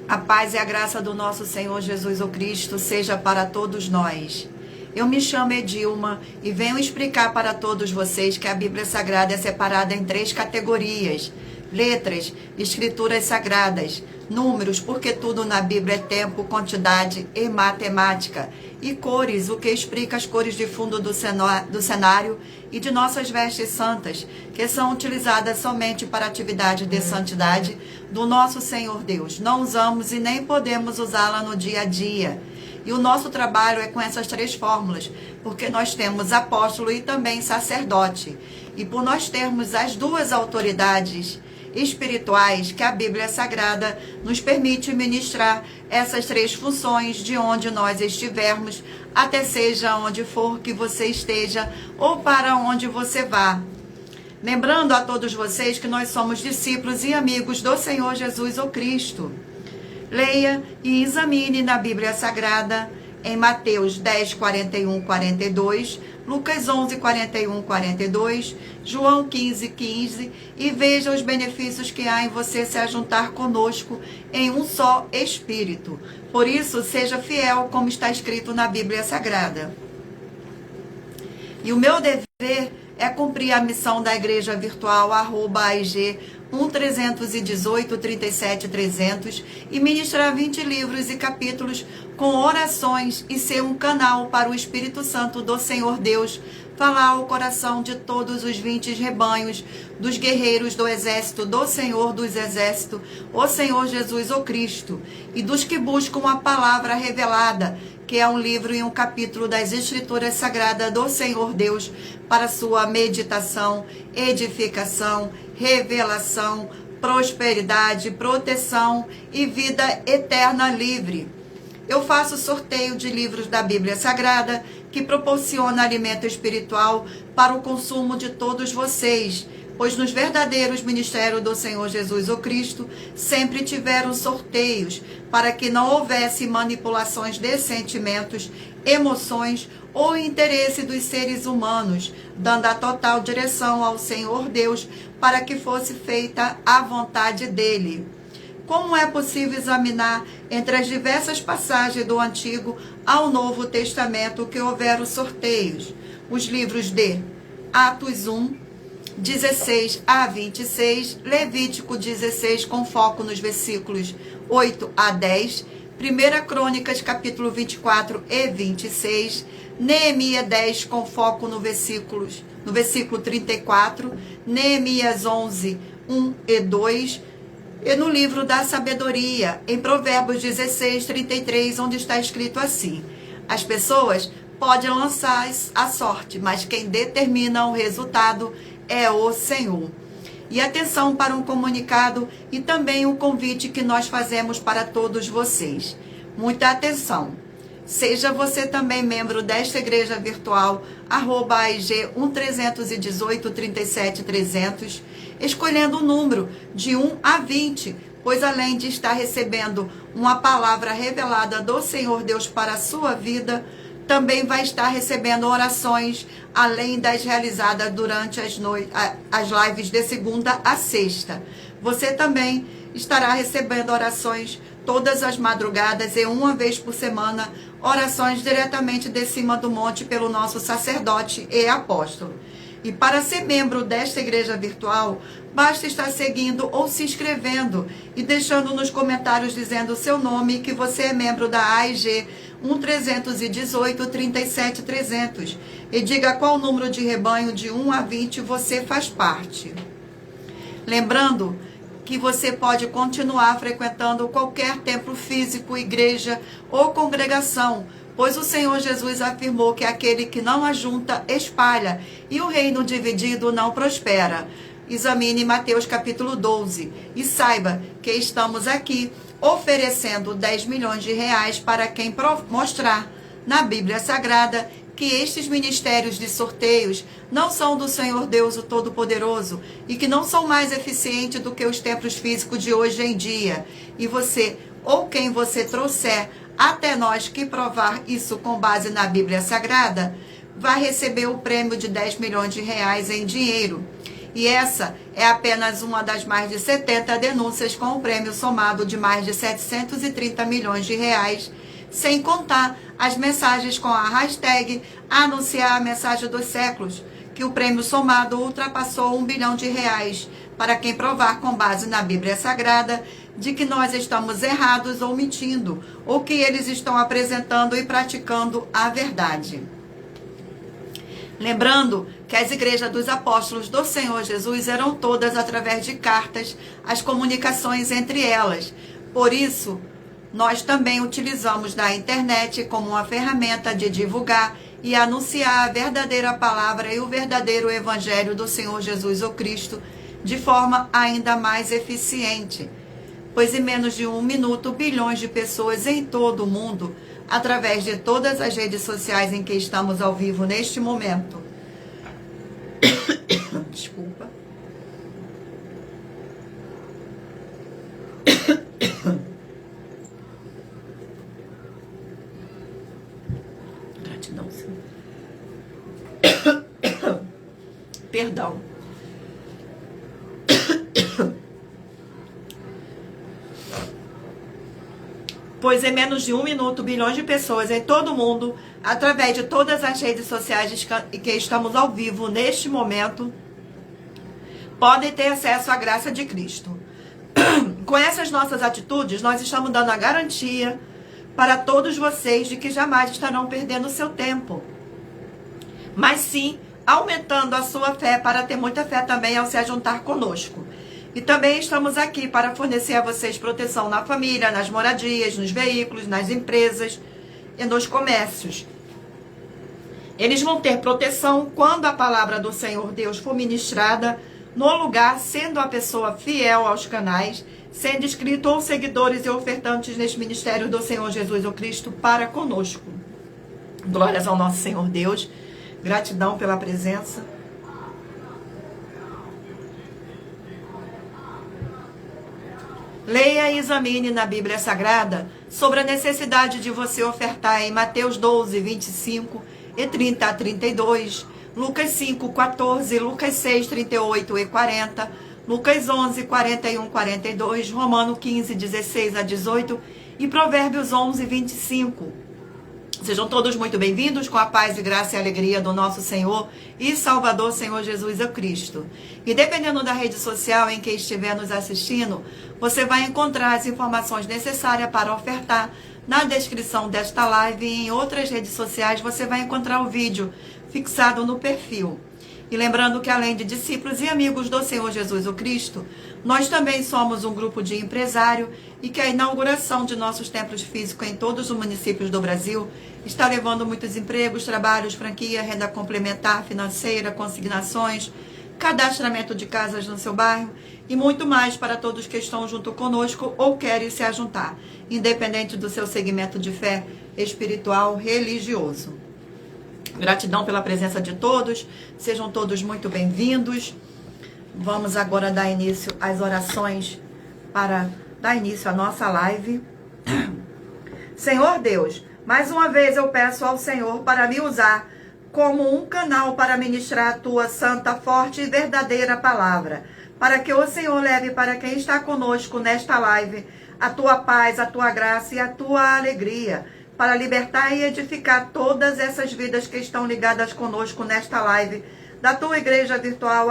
A paz e a graça do nosso Senhor Jesus o Cristo seja para todos nós. Eu me chamo Edilma e venho explicar para todos vocês que a Bíblia Sagrada é separada em 3 categorias: letras, escrituras sagradas, números, porque tudo na Bíblia é tempo, quantidade e matemática, e cores, o que explica as cores de fundo do cenário e de nossas vestes santas, que são utilizadas somente para atividade de santidade do nosso Senhor Deus. Não usamos e nem podemos usá-la no dia a dia. E o nosso trabalho é com essas 3 fórmulas, porque nós temos apóstolo e também sacerdote. E por nós termos as 2 autoridades espirituais que a Bíblia Sagrada nos permite ministrar essas 3 funções de onde nós estivermos, até seja onde for que você esteja ou para onde você vá. Lembrando a todos vocês que nós somos discípulos e amigos do Senhor Jesus o Cristo. Leia e examine na Bíblia Sagrada em Mateus 10, 41, 42, Lucas 11, 41, 42, João 15, 15 e veja os benefícios que há em você se ajuntar conosco em um só Espírito. Por isso, seja fiel como está escrito na Bíblia Sagrada. E o meu dever é cumprir a missão da Igreja Virtual @AIG 1318 37 300 e ministrar 20 livros e capítulos com orações e ser um canal para o Espírito Santo do Senhor Deus falar ao coração de todos os 20 rebanhos dos guerreiros do exército do Senhor dos Exércitos, o Senhor Jesus o Cristo, e dos que buscam a palavra revelada, que é um livro e um capítulo das Escrituras Sagradas do Senhor Deus, para sua meditação, edificação, revelação, prosperidade, proteção e vida eterna livre. Eu faço sorteio de livros da Bíblia Sagrada, que proporciona alimento espiritual para o consumo de todos vocês, pois nos verdadeiros ministérios do Senhor Jesus o Cristo sempre tiveram sorteios, para que não houvesse manipulações de sentimentos, emoções ou interesse dos seres humanos, dando a total direção ao Senhor Deus para que fosse feita a vontade dele. Como é possível examinar entre as diversas passagens do Antigo ao Novo Testamento que houveram sorteios? Os livros de Atos 1, 16 a 26, Levítico 16, com foco nos versículos 8 a 10, 1 Crônicas, capítulo 24 e 26, Neemias 10, com foco no versículo 34, Neemias 11, 1 e 2, e no livro da sabedoria, em Provérbios 16, 33, onde está escrito assim: as pessoas podem lançar a sorte, mas quem determina o resultado é o Senhor. E atenção para um comunicado e também um convite que nós fazemos para todos vocês. Muita atenção. Seja você também membro desta igreja virtual, @AIG 1318 37 300, escolhendo o número de 1 a 20, pois além de estar recebendo uma palavra revelada do Senhor Deus para a sua vida, também vai estar recebendo orações, além das realizadas durante as lives de segunda a sexta. Você também estará recebendo orações todas as madrugadas e uma vez por semana, orações diretamente de cima do monte pelo nosso sacerdote e apóstolo. E para ser membro desta igreja virtual, basta estar seguindo ou se inscrevendo e deixando nos comentários dizendo o seu nome e que você é membro da AIG 1318 37 300 e diga qual número de rebanho de 1 a 20 você faz parte. Lembrando que você pode continuar frequentando qualquer templo físico, igreja ou congregação, pois o Senhor Jesus afirmou que aquele que não ajunta, espalha, e o reino dividido não prospera. Examine Mateus capítulo 12 e saiba que estamos aqui oferecendo 10 milhões de reais para quem mostrar na Bíblia Sagrada que estes ministérios de sorteios não são do Senhor Deus o Todo-Poderoso e que não são mais eficientes do que os templos físicos de hoje em dia. E você, ou quem você trouxer até nós que provar isso com base na Bíblia Sagrada, vai receber o prêmio de 10 milhões de reais em dinheiro. E essa é apenas uma das mais de 70 denúncias com um prêmio somado de mais de 730 milhões de reais, sem contar as mensagens com a hashtag Anunciar a Mensagem dos Séculos, que o prêmio somado ultrapassou 1 bilhão de reais, para quem provar com base na Bíblia Sagrada de que nós estamos errados ou mentindo, ou que eles estão apresentando e praticando a verdade. Lembrando que as igrejas dos apóstolos do Senhor Jesus eram todas através de cartas, as comunicações entre elas. Por isso, nós também utilizamos da internet como uma ferramenta de divulgar e anunciar a verdadeira palavra e o verdadeiro evangelho do Senhor Jesus o Cristo de forma ainda mais eficiente. Pois em menos de 1 minuto, bilhões de pessoas em todo o mundo, através de todas as redes sociais em que estamos ao vivo neste momento. Desculpa. Gratidão, Senhor. Perdão. Pois em menos de 1 minuto, bilhões de pessoas em todo o mundo, através de todas as redes sociais que estamos ao vivo neste momento, podem ter acesso à graça de Cristo. Com essas nossas atitudes, nós estamos dando a garantia para todos vocês de que jamais estarão perdendo o seu tempo, mas sim aumentando a sua fé, para ter muita fé também ao se juntar conosco. E também estamos aqui para fornecer a vocês proteção na família, nas moradias, nos veículos, nas empresas e nos comércios. Eles vão ter proteção quando a palavra do Senhor Deus for ministrada no lugar, sendo a pessoa fiel aos canais, sendo inscrito ou seguidores e ofertantes neste ministério do Senhor Jesus o Cristo para conosco. Glórias ao nosso Senhor Deus. Gratidão pela presença. Leia e examine na Bíblia Sagrada sobre a necessidade de você ofertar em Mateus 12, 25 e 30 a 32, Lucas 5, 14, Lucas 6, 38 e 40, Lucas 11, 41, 42, Romano 15, 16 a 18 e Provérbios 11, 25. Sejam todos muito bem-vindos com a paz e graça e alegria do nosso Senhor e Salvador, Senhor Jesus o Cristo. E dependendo da rede social em que estiver nos assistindo, você vai encontrar as informações necessárias para ofertar na descrição desta live, e em outras redes sociais você vai encontrar o vídeo fixado no perfil. E lembrando que além de discípulos e amigos do Senhor Jesus o Cristo, nós também somos um grupo de empresário e que a inauguração de nossos templos físicos em todos os municípios do Brasil está levando muitos empregos, trabalhos, franquia, renda complementar, financeira, consignações, cadastramento de casas no seu bairro e muito mais para todos que estão junto conosco ou querem se ajuntar, independente do seu segmento de fé espiritual, religioso. Gratidão pela presença de todos, sejam todos muito bem-vindos. Vamos agora dar início às orações para dar início à nossa live. Senhor Deus, mais uma vez eu peço ao Senhor para me usar como um canal para ministrar a tua santa, forte e verdadeira palavra, para que o Senhor leve para quem está conosco nesta live a tua paz, a tua graça e a tua alegria, para libertar e edificar todas essas vidas que estão ligadas conosco nesta live, da tua igreja virtual,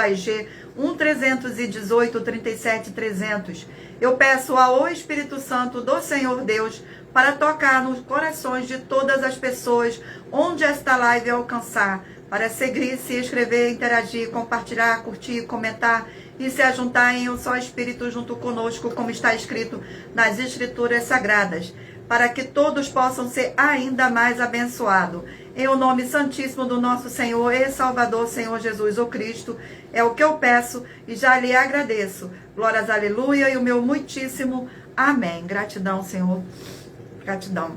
@IG 1318 37 300. Eu peço ao Espírito Santo do Senhor Deus para tocar nos corações de todas as pessoas onde esta live alcançar, para seguir, se inscrever, interagir, compartilhar, curtir, comentar e se ajuntar em um só Espírito junto conosco, como está escrito nas Escrituras Sagradas, para que todos possam ser ainda mais abençoados. Em o nome santíssimo do nosso Senhor e Salvador, Senhor Jesus o Cristo, é o que eu peço e já lhe agradeço. Glórias, aleluia, e o meu muitíssimo amém. Gratidão, Senhor. Gratidão.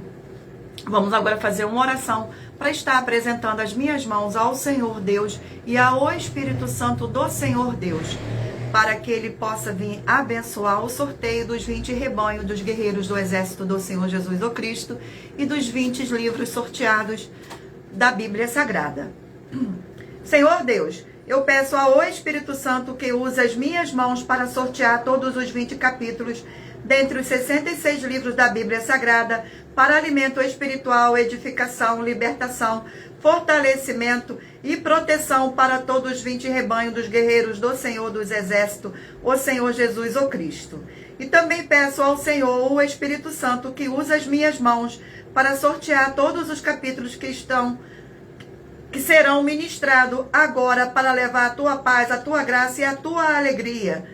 Vamos agora fazer uma oração para estar apresentando as minhas mãos ao Senhor Deus e ao Espírito Santo do Senhor Deus, para que ele possa vir abençoar o sorteio dos 20 rebanhos dos guerreiros do exército do Senhor Jesus o Cristo e dos 20 livros sorteados da Bíblia Sagrada. Senhor Deus, Eu peço ao Espírito Santo que use as minhas mãos para sortear todos os 20 capítulos dentre os 66 livros da Bíblia Sagrada para alimento espiritual, edificação, libertação, fortalecimento e proteção para todos os 20 rebanhos dos guerreiros do Senhor dos Exércitos, o Senhor Jesus, o Cristo. E também peço ao Senhor, o Espírito Santo, que use as minhas mãos para sortear todos os capítulos que serão ministrados agora para levar a tua paz, a tua graça e a tua alegria,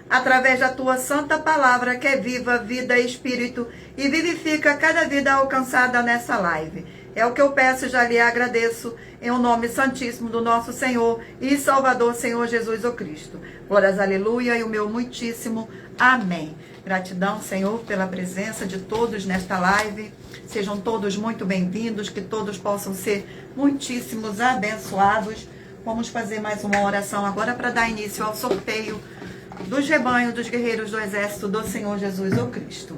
através da tua santa palavra que é viva, vida e espírito e vivifica cada vida alcançada nessa live. É o que eu peço e já lhe agradeço em o nome santíssimo do nosso Senhor e Salvador, Senhor Jesus o Cristo. Glórias, aleluia, e o meu muitíssimo amém. Gratidão, Senhor, pela presença de todos nesta live. Sejam todos muito bem-vindos, que todos possam ser muitíssimos abençoados. Vamos fazer mais uma oração agora para dar início ao sorteio dos rebanhos dos guerreiros do exército do Senhor Jesus o Cristo.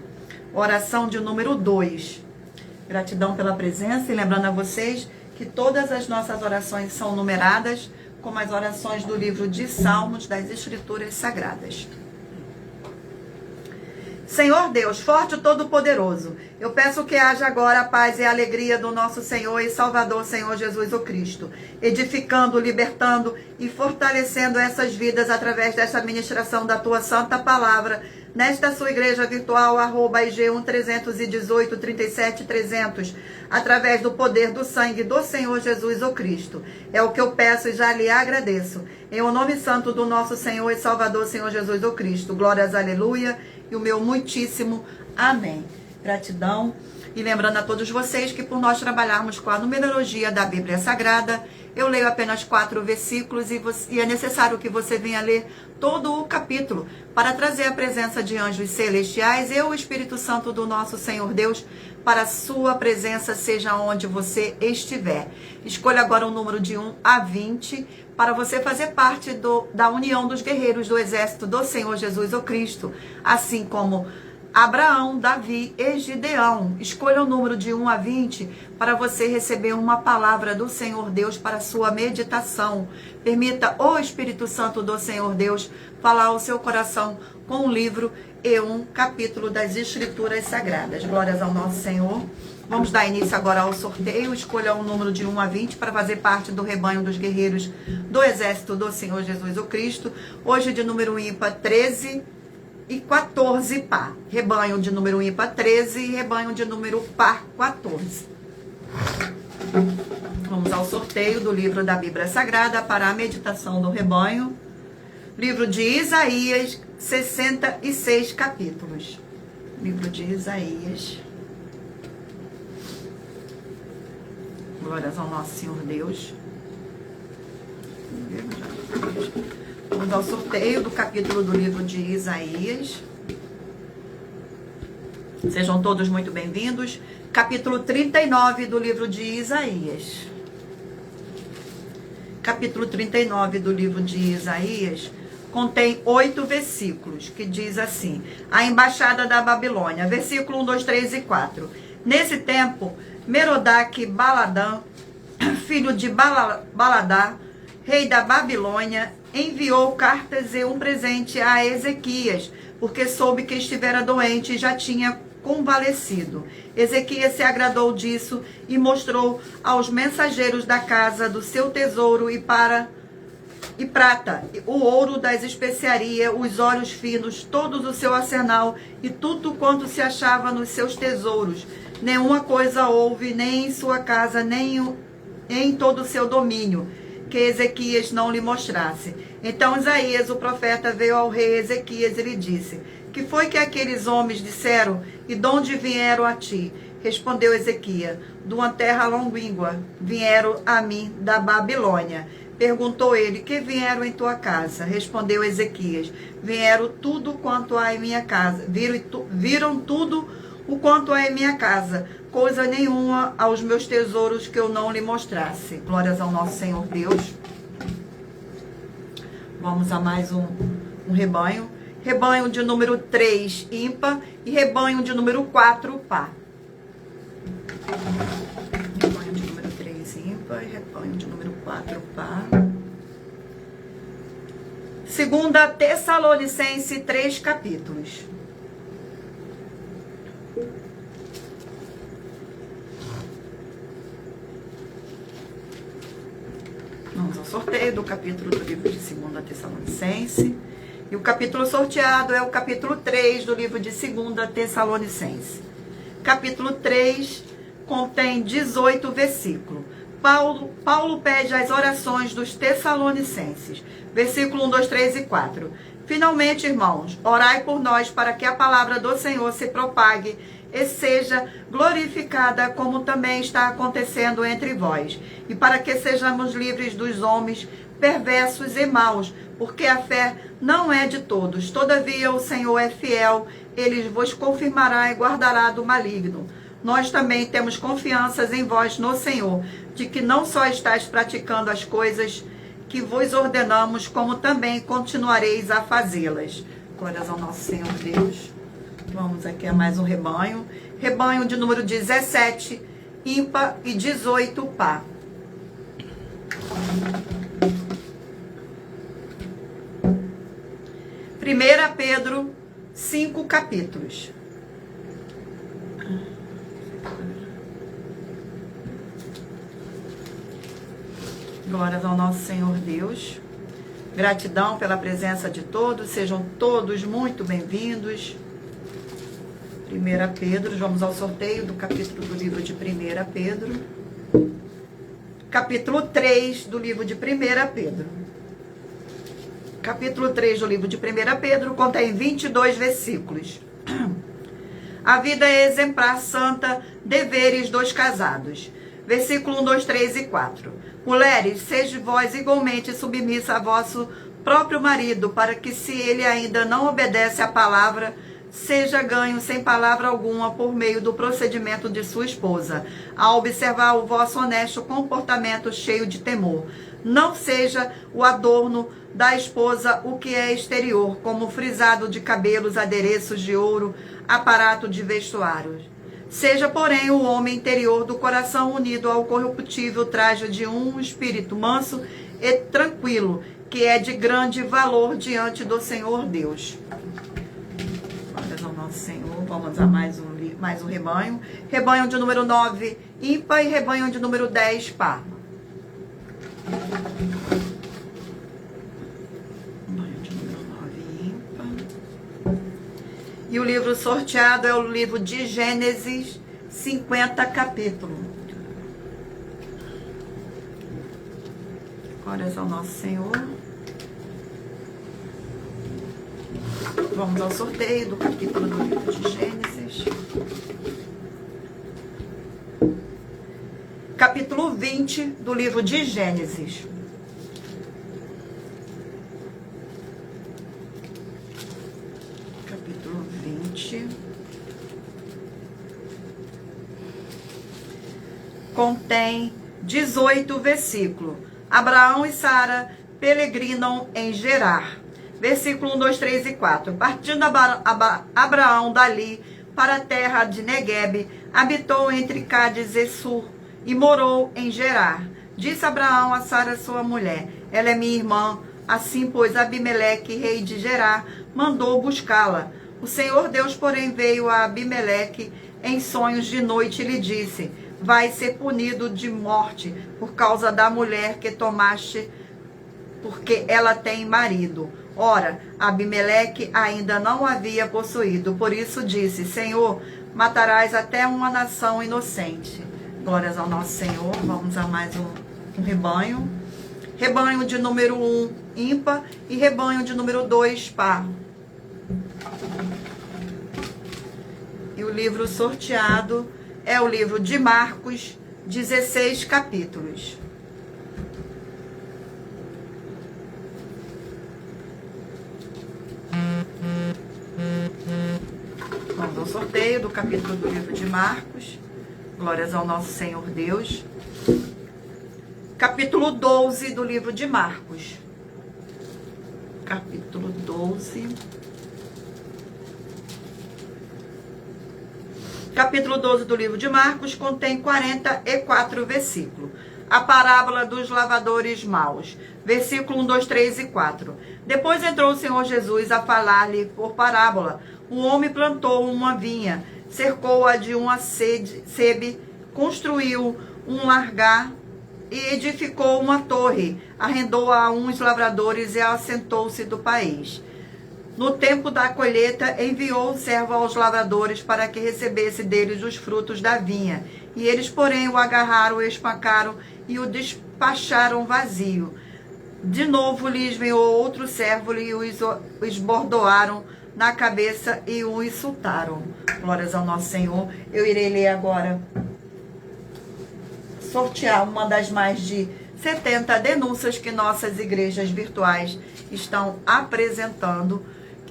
Oração de número 2. Gratidão pela presença e lembrando a vocês que todas as nossas orações são numeradas, como as orações do livro de Salmos das Escrituras Sagradas. Senhor Deus, forte e todo-poderoso, eu peço que haja agora a paz e a alegria do nosso Senhor e Salvador, Senhor Jesus o Cristo, edificando, libertando e fortalecendo essas vidas através desta ministração da tua santa palavra, nesta sua igreja virtual, @IG1-318-37-300, através do poder do sangue do Senhor Jesus o Cristo. É o que eu peço e já lhe agradeço. Em o nome santo do nosso Senhor e Salvador, Senhor Jesus o Cristo. Glórias, aleluia, e o meu muitíssimo amém. Gratidão. E lembrando a todos vocês que por nós trabalharmos com a numerologia da Bíblia Sagrada, eu leio apenas 4 versículos e é necessário que você venha ler todo o capítulo para trazer a presença de anjos celestiais e o Espírito Santo do nosso Senhor Deus para a sua presença, seja onde você estiver. Escolha agora o número de 1 a 20 para você fazer parte da união dos guerreiros do exército do Senhor Jesus o Cristo, assim como Abraão, Davi e Gideão. Escolha o número de 1 a 20 para você receber uma palavra do Senhor Deus para a sua meditação. Permita o Espírito Santo do Senhor Deus falar ao seu coração com um livro e um capítulo das Escrituras Sagradas. Glórias ao nosso Senhor. Vamos dar início agora ao sorteio. Escolha o número de 1 a 20 para fazer parte do rebanho dos guerreiros do exército do Senhor Jesus o Cristo. Hoje de número ímpar 13 e 14 par. Rebanho de número ímpar 13 e rebanho de número par 14. Vamos ao sorteio do livro da Bíblia Sagrada para a meditação do rebanho. Livro de Isaías, 66 capítulos. Livro de Isaías. Glórias ao nosso Senhor Deus. Vamos ao sorteio do capítulo do livro de Isaías. Sejam todos muito bem-vindos. Capítulo 39 do livro de Isaías. Capítulo 39 do livro de Isaías contém 8 versículos, que diz assim: a embaixada da Babilônia, versículo 1, 2, 3 e 4. Nesse tempo, Merodach-Baladã, filho de Baladá, rei da Babilônia, enviou cartas e um presente a Ezequias, porque soube que estivera doente e já tinha convalescido. Ezequias se agradou disso e mostrou aos mensageiros da casa do seu tesouro e prata, o ouro das especiarias, os óleos finos, todo o seu arsenal e tudo quanto se achava nos seus tesouros. Nenhuma coisa houve, nem em sua casa, nem em todo o seu domínio, que Ezequias não lhe mostrasse. Então Isaías, o profeta, veio ao rei Ezequias e lhe disse: que foi que aqueles homens disseram e de onde vieram a ti? Respondeu Ezequias: de uma terra longínqua vieram a mim da Babilônia. Perguntou ele: que vieram em tua casa? Respondeu Ezequias: vieram tudo quanto há em minha casa. Viram tudo o quanto há em minha casa, coisa nenhuma aos meus tesouros que eu não lhe mostrasse. Glórias ao nosso Senhor Deus. Vamos a mais um rebanho. Rebanho de número 3, ímpar, e rebanho de número 4, par. Rebanho de número 3, ímpar, e rebanho de número 4, par. Segunda Tessalonicenses, 3 capítulos. Vamos ao sorteio do capítulo do livro de 2 Tessalonicenses. E o capítulo sorteado é o capítulo 3 do livro de 2 Tessalonicenses. Capítulo 3 contém 18 versículos. Paulo pede as orações dos Tessalonicenses. Versículo 1, 2, 3 e 4. Finalmente, irmãos, orai por nós para que a palavra do Senhor se propague e seja glorificada, como também está acontecendo entre vós, e para que sejamos livres dos homens perversos e maus, porque a fé não é de todos. Todavia o Senhor é fiel, ele vos confirmará e guardará do maligno. Nós também temos confianças em vós no Senhor, de que não só estáis praticando as coisas que vos ordenamos, como também continuareis a fazê-las. Glórias ao nosso Senhor Deus. Vamos aqui a mais um rebanho. Rebanho de número 17, ímpar, e 18, par. Primeira Pedro, 5 capítulos. Glórias ao nosso Senhor Deus. Gratidão pela presença de todos. Sejam todos muito bem-vindos. 1 Pedro, vamos ao sorteio do capítulo do livro de 1 Pedro. Capítulo 3 do livro de 1 Pedro. Capítulo 3 do livro de 1 Pedro contém 22 versículos. A vida é exemplar, santa, deveres dos casados. Versículo 1, 2, 3 e 4. Mulheres, sejam vós igualmente submissa a vosso próprio marido, para que, se ele ainda não obedece à palavra, seja ganho sem palavra alguma por meio do procedimento de sua esposa, a observar o vosso honesto comportamento cheio de temor. Não seja o adorno da esposa o que é exterior, como frisado de cabelos, adereços de ouro, aparato de vestuários. Seja, porém, o homem interior do coração unido ao corruptível traje de um espírito manso e tranquilo, que é de grande valor diante do Senhor Deus. Glórias ao nosso Senhor. Vamos a mais um rebanho. Rebanho de número 9, ímpar, e rebanho de número 10, par. Rebanho de número 9, ímpar. E o livro sorteado é o livro de Gênesis, 50 capítulos. Glórias ao nosso Senhor. Vamos ao sorteio do capítulo do livro de Gênesis. Capítulo 20 do livro de Gênesis. Capítulo 20. Contém 18 versículos. Abraão e Sara peregrinam em Gerar. Versículo 1, 2, 3 e 4. Partindo Abraão dali para a terra de Neguebe, habitou entre Cádiz e Sur e morou em Gerar. Disse Abraão a Sara, sua mulher: ela é minha irmã. Assim, pois, Abimeleque, rei de Gerar, mandou buscá-la. O Senhor Deus, porém, veio a Abimeleque em sonhos de noite e lhe disse: vai ser punido de morte por causa da mulher que tomaste, porque ela tem marido. Ora, Abimeleque ainda não havia possuído, por isso disse: Senhor, matarás até uma nação inocente. Glórias ao nosso Senhor. Vamos a mais um rebanho. Rebanho de número 1, ímpar, e rebanho de número 2, par. E o livro sorteado é o livro de Marcos, 16 capítulos. Vamos ao sorteio do capítulo do livro de Marcos. Glórias ao nosso Senhor Deus. Capítulo 12 do livro de Marcos. Capítulo 12. Capítulo 12 do livro de Marcos contém 44 versículos. a parábola dos lavadores maus. Versículo 1, 2, 3 e 4. Depois entrou o Senhor Jesus a falar-lhe por parábola. Um homem plantou uma vinha, cercou-a de uma sebe, construiu um largar e edificou uma torre, arrendou-a a uns lavradores e assentou-se do país. No tempo da colheita, enviou o servo aos lavradores para que recebesse deles os frutos da vinha. E eles, porém, o agarraram, o espancaram e o despacharam vazio. De novo lhes veio outro servo e o esbordoaram na cabeça e o insultaram. Glórias ao nosso Senhor. Eu irei ler agora, sortear uma das mais de 70 denúncias que nossas igrejas virtuais estão apresentando,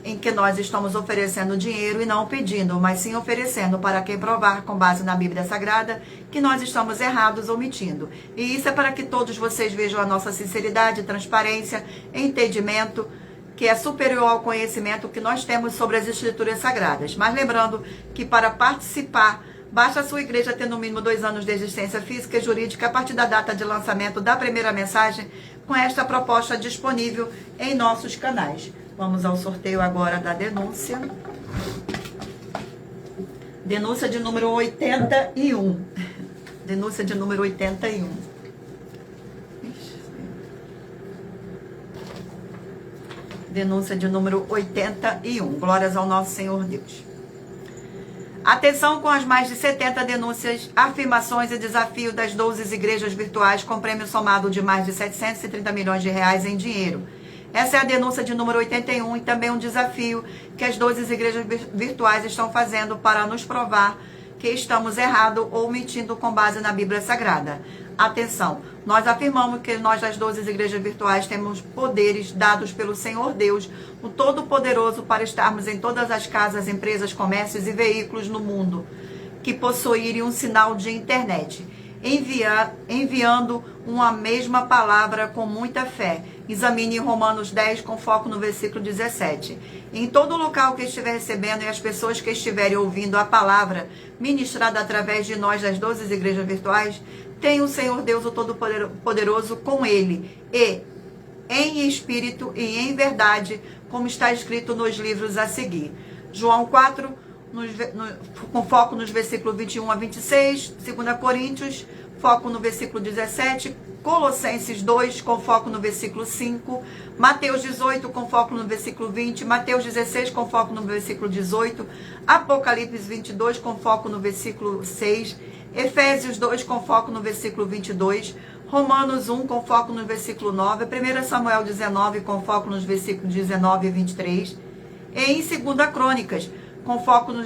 em que nós estamos oferecendo dinheiro e não pedindo, mas sim oferecendo para quem provar, com base na Bíblia Sagrada, que nós estamos errados ou mentindo. E isso é para que todos vocês vejam a nossa sinceridade, transparência, entendimento, que é superior ao conhecimento que nós temos sobre as Escrituras Sagradas. Mas lembrando que para participar, basta a sua igreja ter no mínimo 2 anos de existência física e jurídica a partir da data de lançamento da primeira mensagem, com esta proposta disponível em nossos canais. Vamos ao sorteio agora da denúncia. Denúncia de número 81. Denúncia de número 81. Denúncia de número 81. Glórias ao nosso Senhor Deus. Atenção com as mais de 70 denúncias, afirmações e desafios das 12 igrejas virtuais com prêmio somado de mais de 730 milhões de reais em dinheiro. Essa é a denúncia de número 81 e também um desafio que as 12 igrejas virtuais estão fazendo para nos provar que estamos errados ou mentindo com base na Bíblia Sagrada. Atenção, nós afirmamos que nós das 12 igrejas virtuais temos poderes dados pelo Senhor Deus, o Todo-Poderoso, para estarmos em todas as casas, empresas, comércios e veículos no mundo que possuírem um sinal de internet, enviando uma mesma palavra com muita fé. Examine Romanos 10 com foco no versículo 17. Em todo local que estiver recebendo e as pessoas que estiverem ouvindo a palavra ministrada através de nós das 12 igrejas virtuais, tem o Senhor Deus, o Todo-Poderoso, com ele e em espírito e em verdade, como está escrito nos livros a seguir. João 4, com foco nos versículos 21 a 26, 2 Coríntios, foco no versículo 17, Colossenses 2, com foco no versículo 5, Mateus 18, com foco no versículo 20, Mateus 16, com foco no versículo 18, Apocalipse 22, com foco no versículo 6, Efésios 2, com foco no versículo 22, Romanos 1, com foco no versículo 9, 1 Samuel 19, com foco nos versículos 19 e 23, e em 2 Crônicas, com foco no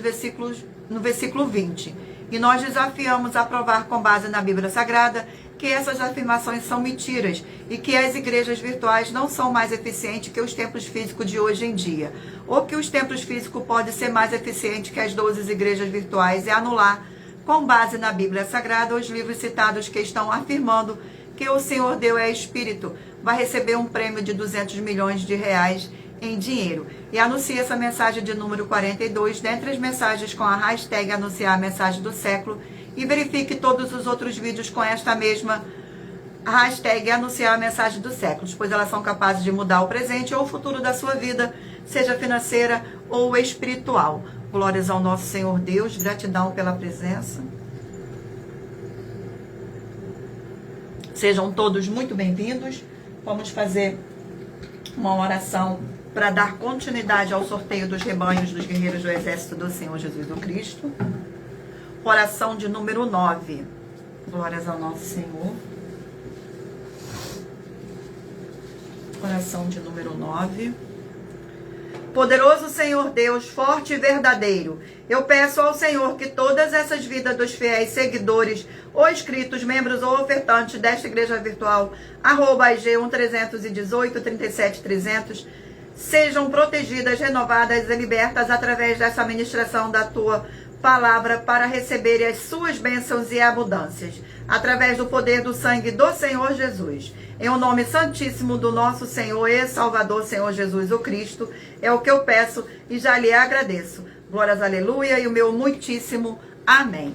versículo 20. E nós desafiamos a provar com base na Bíblia Sagrada que essas afirmações são mentiras e que as igrejas virtuais não são mais eficientes que os templos físicos de hoje em dia. Ou que os templos físicos podem ser mais eficientes que as 12 igrejas virtuais e anular, com base na Bíblia Sagrada, os livros citados que estão afirmando que o Senhor Deus é Espírito, vai receber um prêmio de 200 milhões de reais em dinheiro. E anuncie essa mensagem de número 42, dentre as mensagens com a hashtag anunciar a mensagem do século, e verifique todos os outros vídeos com esta mesma hashtag anunciar a mensagem dos séculos, pois elas são capazes de mudar o presente ou o futuro da sua vida, seja financeira ou espiritual. Glórias ao nosso Senhor Deus, gratidão pela presença. Sejam todos muito bem-vindos. Vamos fazer uma oração para dar continuidade ao sorteio dos rebanhos dos guerreiros do exército do Senhor Jesus o Cristo. Oração de número 9. Glórias ao nosso Senhor. Oração de número 9. Poderoso Senhor Deus, forte e verdadeiro, eu peço ao Senhor que todas essas vidas dos fiéis seguidores, ou inscritos, membros ou ofertantes desta igreja virtual, @IG 1318 37 300, sejam protegidas, renovadas e libertas através dessa ministração da tua palavra para receberem as suas bênçãos e abundâncias, através do poder do sangue do Senhor Jesus. Em o nome santíssimo do nosso Senhor e Salvador, Senhor Jesus o Cristo, é o que eu peço e já lhe agradeço. Glórias, aleluia, e o meu muitíssimo amém.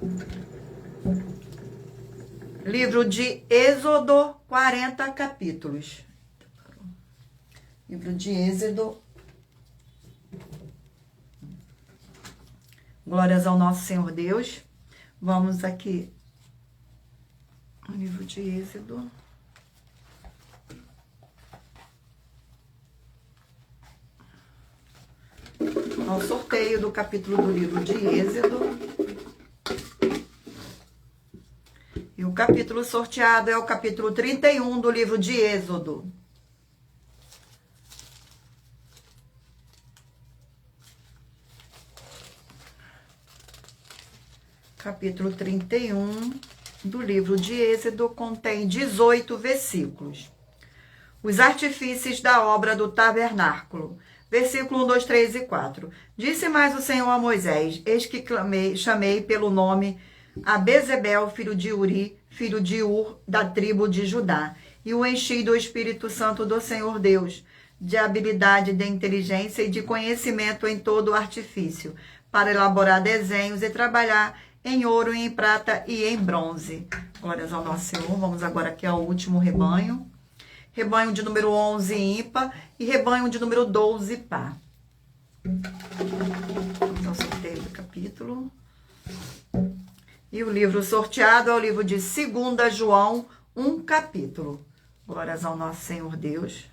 Livro de Êxodo, 40 capítulos. Livro de Êxodo. Glórias ao nosso Senhor Deus. Vamos aqui. O livro de Êxodo. Ao sorteio do capítulo do livro de Êxodo. E o capítulo sorteado é o capítulo 31 do livro de Êxodo. Capítulo 31 do livro de Êxodo contém 18 versículos. Os artifícios da obra do tabernáculo. Versículo 1, 2, 3 e 4. Disse mais o Senhor a Moisés: Eis que chamei pelo nome a Bezebel, filho de Uri, filho de Ur, da tribo de Judá, e o enchi do Espírito Santo do Senhor Deus, de habilidade, de inteligência e de conhecimento em todo o artifício, para elaborar desenhos e trabalhar em ouro, em prata e em bronze. Glórias ao nosso Senhor. Vamos agora aqui ao último rebanho. Rebanho de número 11, ímpar, e rebanho de número 12, par. Vamos ao sorteio do capítulo. E o livro sorteado é o livro de 2 João, um capítulo. Glórias ao nosso Senhor Deus.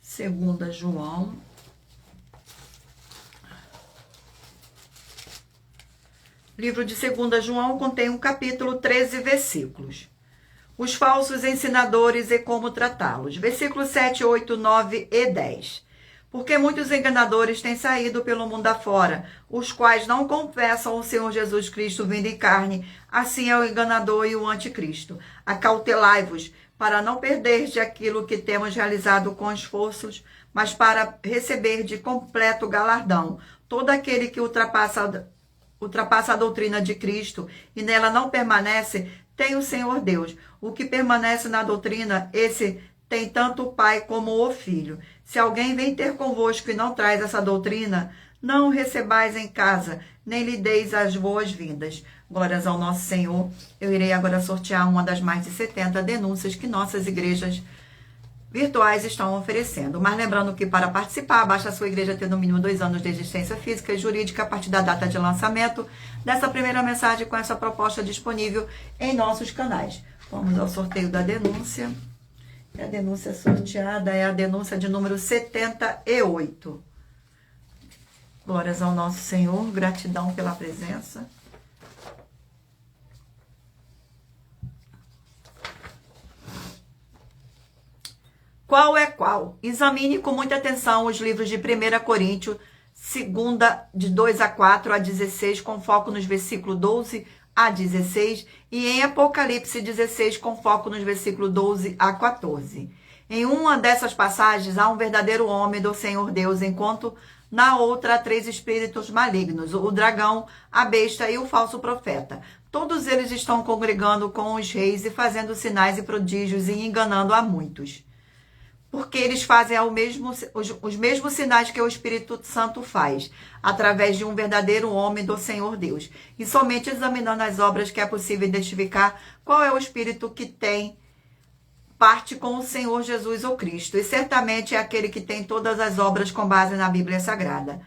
Segunda João. Livro de 2 João contém um capítulo, 13 versículos. Os falsos ensinadores e como tratá-los. Versículos 7, 8, 9 e 10. Porque muitos enganadores têm saído pelo mundo afora, os quais não confessam o Senhor Jesus Cristo vindo em carne. Assim é o enganador e o anticristo. Acautelai-vos, para não perderdes aquilo que temos realizado com esforços, mas para receber de completo galardão todo aquele que ultrapassa a doutrina de Cristo e nela não permanece, tem o Senhor Deus. O que permanece na doutrina, esse tem tanto o Pai como o Filho. Se alguém vem ter convosco e não traz essa doutrina, não o recebais em casa, nem lhe deis as boas-vindas. Glórias ao nosso Senhor. Eu irei agora sortear uma das mais de 70 denúncias que nossas igrejas virtuais estão oferecendo. Mas lembrando que para participar, basta a sua igreja ter no mínimo 2 anos de existência física e jurídica a partir da data de lançamento dessa primeira mensagem com essa proposta disponível em nossos canais. Vamos ao sorteio da denúncia. E a denúncia sorteada é a denúncia de número 78. Glórias ao nosso Senhor, gratidão pela presença. Qual é qual? Examine com muita atenção os livros de 1 Coríntios, 2, de 2 a 4 a 16, com foco nos versículos 12 a 16, e em Apocalipse 16, com foco nos versículos 12 a 14. Em uma dessas passagens, há um verdadeiro homem do Senhor Deus, enquanto na outra há 3 espíritos malignos, o dragão, a besta e o falso profeta. Todos eles estão congregando com os reis e fazendo sinais e prodígios e enganando a muitos. Porque eles fazem os mesmos sinais que o Espírito Santo faz, através de um verdadeiro homem do Senhor Deus. E somente examinando as obras que é possível identificar qual é o Espírito que tem parte com o Senhor Jesus ou Cristo. E certamente é aquele que tem todas as obras com base na Bíblia Sagrada.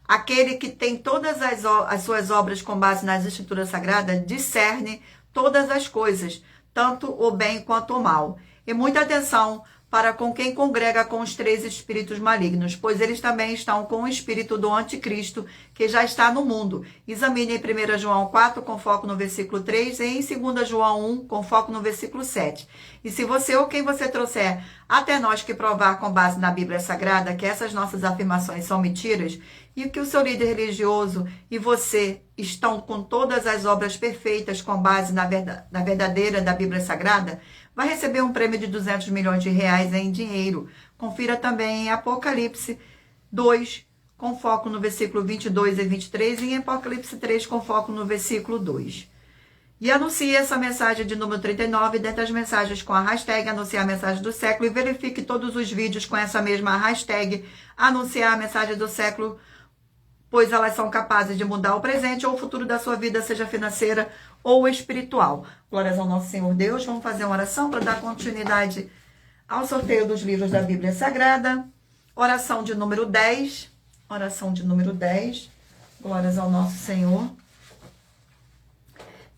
Aquele que tem todas as suas obras com base nas Escrituras Sagradas discerne todas as coisas, tanto o bem quanto o mal. E muita atenção para com quem congrega com os 3 espíritos malignos, pois eles também estão com o espírito do anticristo, que já está no mundo. Examine em 1 João 4, com foco no versículo 3, e em 2 João 1, com foco no versículo 7. E se você ou quem você trouxer até nós que provar com base na Bíblia Sagrada que essas nossas afirmações são mentiras, e que o seu líder religioso e você estão com todas as obras perfeitas com base na verdadeira da Bíblia Sagrada, vai receber um prêmio de 200 milhões de reais em dinheiro. Confira também em Apocalipse 2, com foco no versículo 22 e 23, e em Apocalipse 3, com foco no versículo 2. E anuncie essa mensagem de número 39 dentre as mensagens com a hashtag Anunciar a Mensagem do Século, e verifique todos os vídeos com essa mesma hashtag Anunciar a Mensagem do Século pois elas são capazes de mudar o presente ou o futuro da sua vida, seja financeira ou espiritual. Glórias ao nosso Senhor Deus. Vamos fazer uma oração para dar continuidade ao sorteio dos livros da Bíblia Sagrada. Oração de número 10. Oração de número 10. Glórias ao nosso Senhor.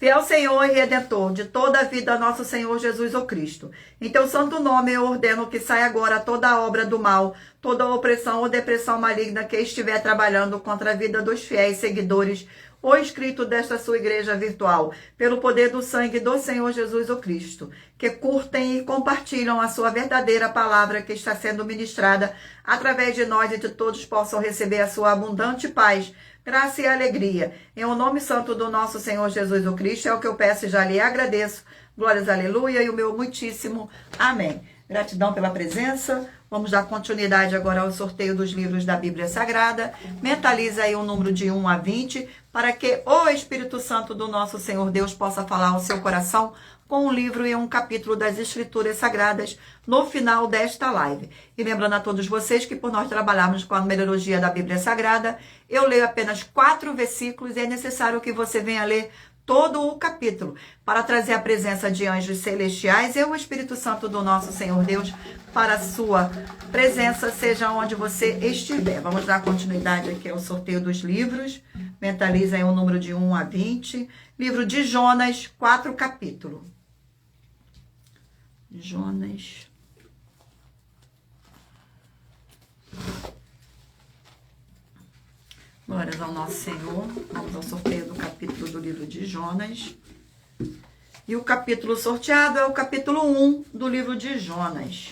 Fiel Senhor e Redentor de toda a vida, nosso Senhor Jesus o Cristo. Em teu santo nome eu ordeno que saia agora toda a obra do mal, toda a opressão ou depressão maligna que estiver trabalhando contra a vida dos fiéis seguidores ou inscrito desta sua igreja virtual, pelo poder do sangue do Senhor Jesus o Cristo, que curtem e compartilham a sua verdadeira palavra que está sendo ministrada através de nós e de todos possam receber a sua abundante paz, graça e alegria. Em o nome santo do nosso Senhor Jesus o Cristo, é o que eu peço e já lhe agradeço. Glórias, aleluia, e o meu muitíssimo amém. Gratidão pela presença. Vamos dar continuidade agora ao sorteio dos livros da Bíblia Sagrada. Mentaliza aí um número de 1 a 20, para que o Espírito Santo do nosso Senhor Deus possa falar ao seu coração com um livro e um capítulo das Escrituras Sagradas no final desta live. E lembrando a todos vocês que por nós trabalharmos com a numerologia da Bíblia Sagrada, eu leio apenas 4 versículos e é necessário que você venha ler todo o capítulo, para trazer a presença de anjos celestiais e o Espírito Santo do nosso Senhor Deus para a sua presença, seja onde você estiver. Vamos dar continuidade aqui ao sorteio dos livros. Mentaliza aí o número de 1 a 20. Livro de Jonas, 4 capítulos. Jonas. Glórias ao nosso Senhor. Vamos ao sorteio do capítulo do livro de Jonas. E o capítulo sorteado é o capítulo 1 do livro de Jonas.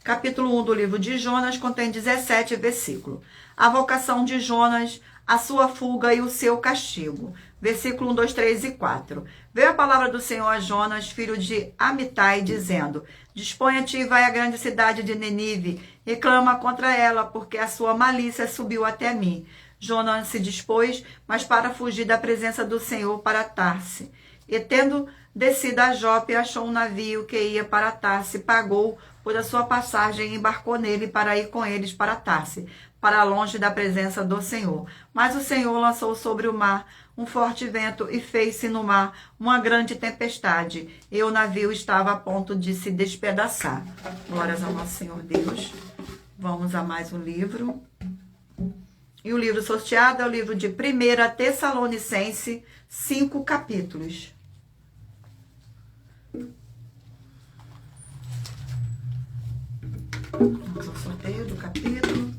Capítulo 1 do livro de Jonas contém 17 versículos. A vocação de Jonas, a sua fuga e o seu castigo. Versículo 1, 2, 3 e 4. Veio a palavra do Senhor a Jonas, filho de Amitai, dizendo: Disponha-te e vai à grande cidade de Nenive, reclama contra ela, porque a sua malícia subiu até mim. Jonas se dispôs, mas para fugir da presença do Senhor para Tarse. E tendo descido a Jope, achou um navio que ia para Tarse, pagou por a sua passagem e embarcou nele para ir com eles para Tarse, para longe da presença do Senhor. Mas o Senhor lançou sobre o mar um forte vento e fez-se no mar uma grande tempestade, e o navio estava a ponto de se despedaçar. Glórias ao nosso Senhor Deus. Vamos a mais um livro. E o livro sorteado é o livro de 1 Tessalonicense, 5 capítulos. Vamos ao sorteio do capítulo.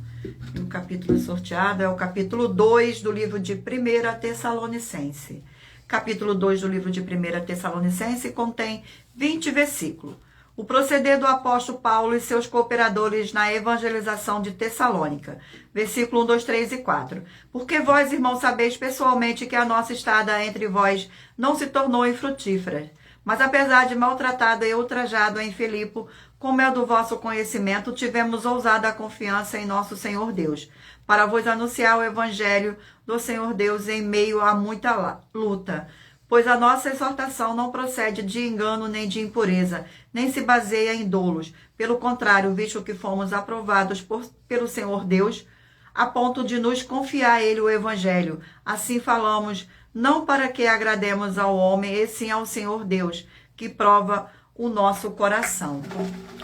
E o capítulo sorteado é o capítulo 2 do livro de 1 Tessalonicense. Capítulo 2 do livro de 1 Tessalonicense contém 20 versículos. O proceder do apóstolo Paulo e seus cooperadores na evangelização de Tessalônica. Versículo 1, 2, 3 e 4. Porque vós, irmãos, sabeis pessoalmente que a nossa estada entre vós não se tornou infrutífera. Mas apesar de maltratado e ultrajado em Filipe, como é do vosso conhecimento, tivemos ousada confiança em nosso Senhor Deus, para vos anunciar o evangelho do Senhor Deus em meio a muita luta. Pois a nossa exortação não procede de engano nem de impureza, nem se baseia em dolos. Pelo contrário, visto que fomos aprovados pelo Senhor Deus, a ponto de nos confiar a Ele o Evangelho. Assim falamos, não para que agrademos ao homem, e sim ao Senhor Deus, que prova o nosso coração.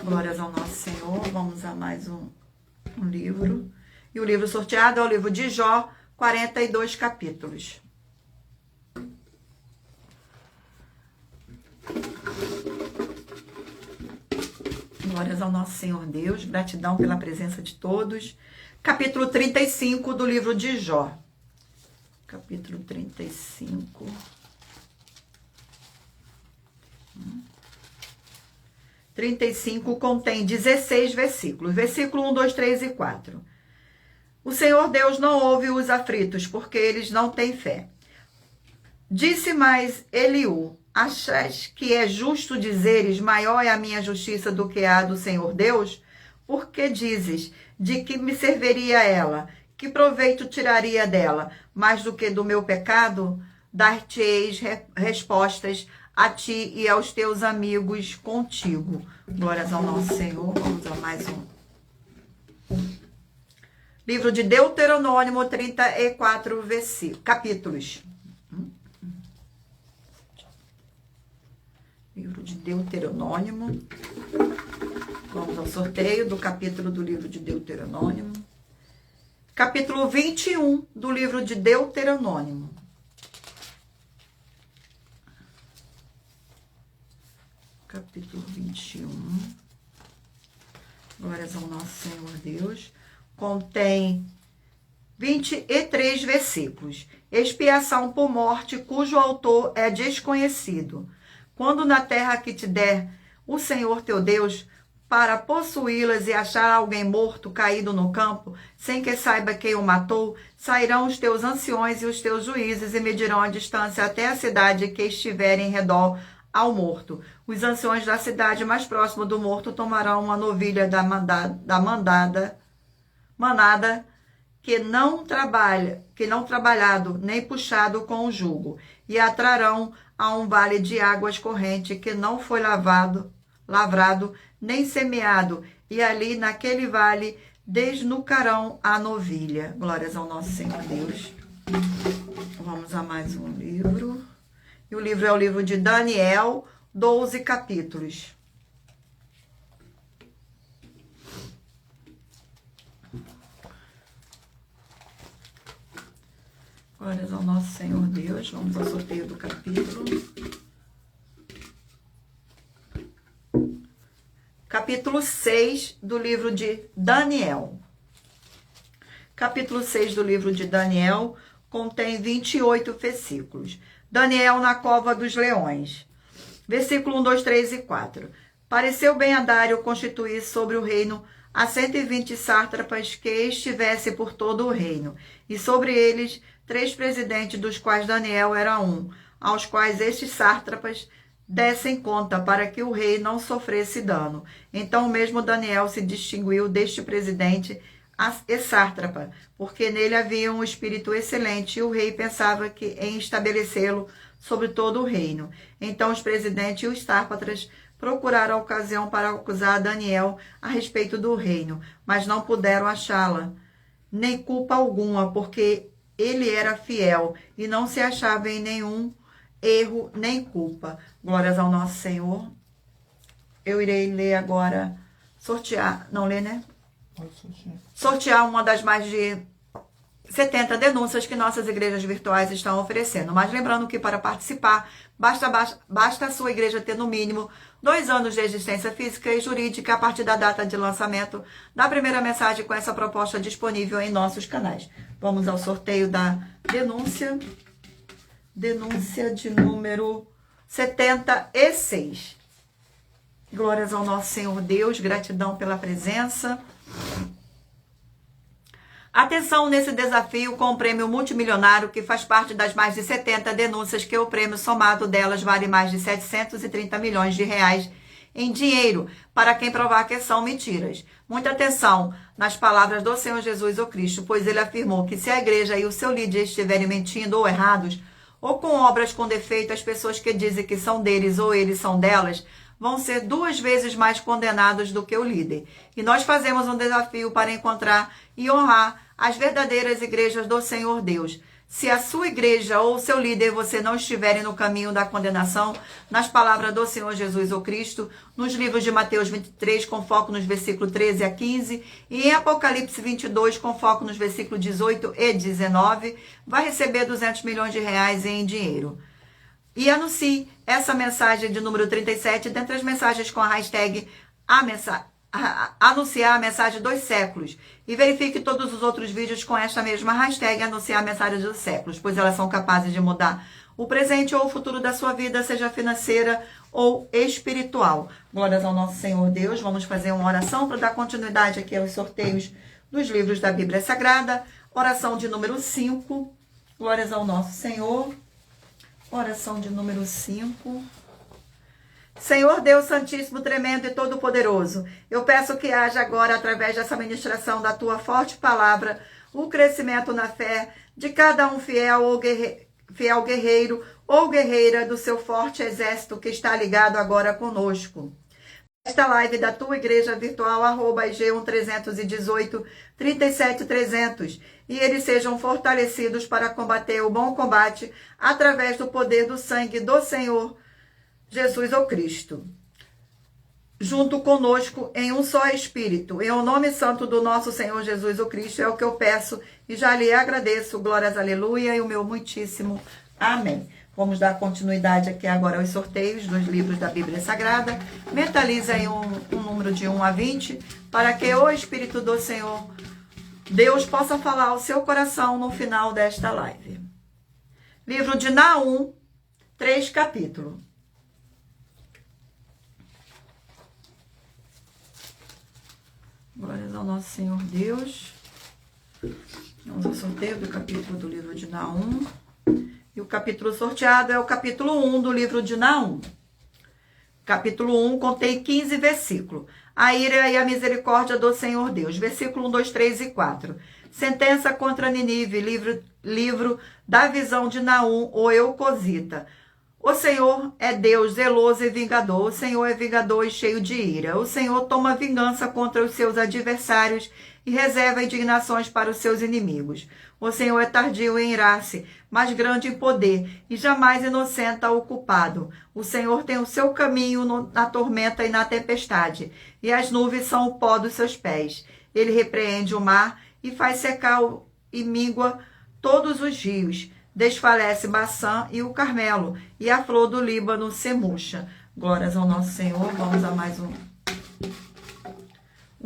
Glórias ao nosso Senhor. Vamos a mais um livro. E o livro sorteado é o livro de Jó, 42 capítulos. Glórias ao nosso Senhor Deus, gratidão pela presença de todos. Capítulo 35 do livro de Jó. Capítulo 35. 35 contém 16 versículos. Versículo 1, 2, 3 e 4. O Senhor Deus não ouve os aflitos, porque eles não têm fé. Disse mais Eliú: Achas que é justo dizeres, maior é a minha justiça do que a do Senhor Deus? Porque dizes, de que me serviria ela? Que proveito tiraria dela? Mais do que do meu pecado? Dar-te-eis respostas a ti e aos teus amigos contigo. Glórias ao nosso Senhor. Vamos a mais um Livro de Deuteronômio, 34 capítulos. Livro de Deuteronômio. Vamos ao sorteio do capítulo do livro de Deuteronômio. Capítulo 21 do livro de Deuteronômio. Capítulo 21. Glórias ao nosso Senhor Deus. Contém 23 versículos. Expiação por morte, cujo autor é desconhecido. Quando na terra que te der o Senhor teu Deus, para possuí-las e achar alguém morto, caído no campo, sem que saiba quem o matou, sairão os teus anciões e os teus juízes e medirão a distância até a cidade que estiver em redor ao morto. Os anciões da cidade mais próxima do morto tomarão uma novilha da manada que não trabalhado nem puxado com o jugo, e a trarão a um vale de águas corrente que não foi lavrado nem semeado, e ali naquele vale desnucarão a novilha. Glórias ao nosso Senhor Deus. Vamos a mais um livro. E o livro é o livro de Daniel, 12 capítulos. Glórias ao nosso Senhor Deus. Vamos ao sorteio do capítulo. Capítulo 6 do livro de Daniel. Capítulo 6 do livro de Daniel contém 28 versículos. Daniel na cova dos leões. Versículo 1, 2, 3 e 4. Pareceu bem a Dário constituir sobre o reino a 120 sátrapas que estivesse por todo o reino, e sobre eles 3 presidentes, dos quais Daniel era um, aos quais estes sátrapas dessem conta, para que o rei não sofresse dano. Então mesmo Daniel se distinguiu deste presidente e sátrapa, porque nele havia um espírito excelente, e o rei pensava em estabelecê-lo sobre todo o reino. Então os presidentes e os sátrapas procuraram a ocasião para acusar Daniel a respeito do reino, mas não puderam achá-la, nem culpa alguma, porque ele era fiel e não se achava em nenhum erro nem culpa. Glórias ao nosso Senhor. Eu irei ler agora, sortear, não ler, né? Sortear uma das mais de 70 denúncias que nossas igrejas virtuais estão oferecendo. Mas lembrando que para participar, basta a sua igreja ter no mínimo 2 anos de existência física e jurídica a partir da data de lançamento da primeira mensagem com essa proposta disponível em nossos canais. Vamos ao sorteio da denúncia. Denúncia de número 76. Glórias ao nosso Senhor Deus, gratidão pela presença. Atenção nesse desafio com o prêmio multimilionário, que faz parte das mais de 70 denúncias que o prêmio somado delas vale mais de 730 milhões de reais em dinheiro, para quem provar que são mentiras. Muita atenção nas palavras do Senhor Jesus o Cristo, pois ele afirmou que se a igreja e o seu líder estiverem mentindo ou errados, ou com obras com defeito, as pessoas que dizem que são deles ou eles são delas, vão ser 2 vezes mais condenados do que o líder. E nós fazemos um desafio para encontrar e honrar as verdadeiras igrejas do Senhor Deus. Se a sua igreja ou seu líder você não estiverem no caminho da condenação, nas palavras do Senhor Jesus o Cristo, nos livros de Mateus 23, com foco nos versículos 13 a 15, e em Apocalipse 22, com foco nos versículos 18 e 19, vai receber 200 milhões de reais em dinheiro. E anuncie essa mensagem de número 37 dentre as mensagens com a hashtag anunciar a mensagem dos séculos, e verifique todos os outros vídeos com esta mesma hashtag anunciar a mensagem dos séculos, pois elas são capazes de mudar o presente ou o futuro da sua vida, seja financeira ou espiritual. Glórias ao nosso Senhor Deus. Vamos fazer uma oração para dar continuidade aqui aos sorteios dos livros da Bíblia Sagrada. Oração de número 5. Glórias ao nosso Senhor. Oração de número 5. Senhor Deus Santíssimo, tremendo e todo-poderoso, eu peço que haja agora, através dessa ministração da tua forte palavra, o crescimento na fé de cada um fiel guerreiro ou guerreira do seu forte exército que está ligado agora conosco. Esta live da tua igreja virtual, @IG1318 37300, e eles sejam fortalecidos para combater o bom combate através do poder do sangue do Senhor Jesus ou Cristo, junto conosco em um só Espírito. Em o nome santo do nosso Senhor Jesus o Cristo é o que eu peço e já lhe agradeço. Glórias, aleluia, e o meu muitíssimo amém. Vamos dar continuidade aqui agora aos sorteios dos livros da Bíblia Sagrada. Mentaliza aí um número de 1 a 20, para que o Espírito do Senhor, Deus, possa falar ao seu coração no final desta live. Livro de Naum, 3 capítulos. Glórias ao nosso Senhor Deus. Vamos ao sorteio do capítulo do livro de Naum. E o capítulo sorteado é o capítulo 1 do livro de Naum. Capítulo 1 contém 15 versículos. A ira e a misericórdia do Senhor Deus. Versículo 1, 2, 3 e 4. Sentença contra Ninive. Livro da visão de Naum, o Eucosita. O Senhor é Deus zeloso e vingador. O Senhor é vingador e cheio de ira. O Senhor toma vingança contra os seus adversários e reserva indignações para os seus inimigos. O Senhor é tardio em irar-se, mas grande em poder, e jamais inocenta o culpado. O Senhor tem o seu caminho na tormenta e na tempestade, e as nuvens são o pó dos seus pés. Ele repreende o mar e faz secar e míngua todos os rios. Desfalece Baçã e o Carmelo, e a flor do Líbano se murcha. Glórias ao nosso Senhor. Vamos a mais um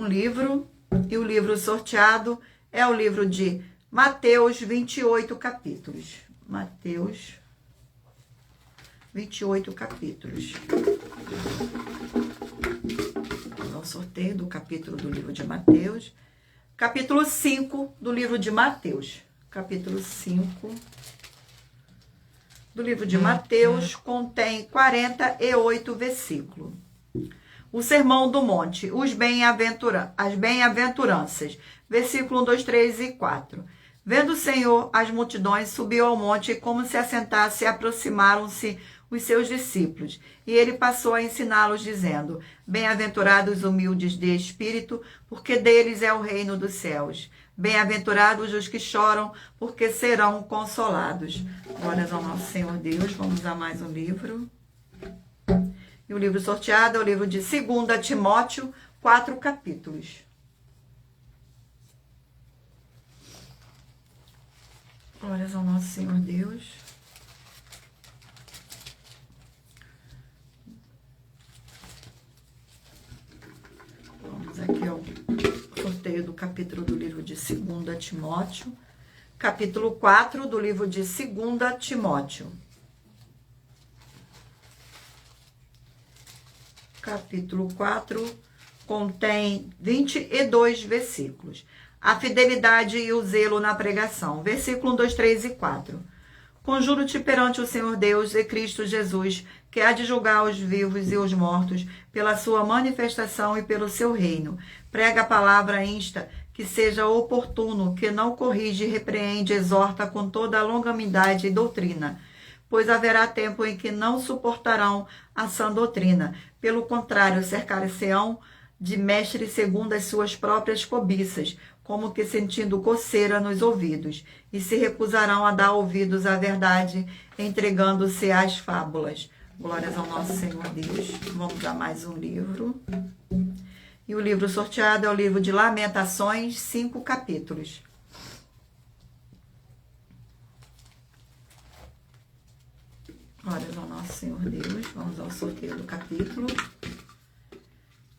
livro. E o livro sorteado é o livro de Mateus, 28 capítulos. Mateus, 28 capítulos. Vamos ao sorteio do capítulo do livro de Mateus. Capítulo 5 do livro de Mateus. Capítulo 5 do livro de Mateus contém 48 versículos. O Sermão do Monte, as bem-aventuranças. Versículo 1, 2, 3 e 4. Vendo o Senhor as multidões, subiu ao monte, e como se assentasse, aproximaram-se os seus discípulos. E ele passou a ensiná-los, dizendo: Bem-aventurados os humildes de espírito, porque deles é o reino dos céus. Bem-aventurados os que choram, porque serão consolados. Glórias ao nosso Senhor Deus. Vamos a mais um livro. E o livro sorteado é o livro de 2 Timóteo, 4 capítulos. Glórias ao nosso Senhor Deus. Vamos aqui ao sorteio do capítulo do livro de 2 Timóteo. Capítulo 4 do livro de 2 Timóteo. Capítulo 4 contém 22 versículos. A fidelidade e o zelo na pregação. Versículo 1, 2, 3 e 4. Conjuro-te perante o Senhor Deus e Cristo Jesus, que há de julgar os vivos e os mortos, pela sua manifestação e pelo seu reino. Prega a palavra, insta, que seja oportuno, que não corrige, repreende, exorta com toda a longanimidade e doutrina. Pois haverá tempo em que não suportarão a sã doutrina. Pelo contrário, cercar-se-ão de mestres segundo as suas próprias cobiças, como que sentindo coceira nos ouvidos, e se recusarão a dar ouvidos à verdade, entregando-se às fábulas. Glórias ao nosso Senhor Deus. Vamos a mais um livro. E o livro sorteado é o livro de Lamentações, 5 capítulos. Glórias ao nosso Senhor Deus. Vamos ao sorteio do capítulo.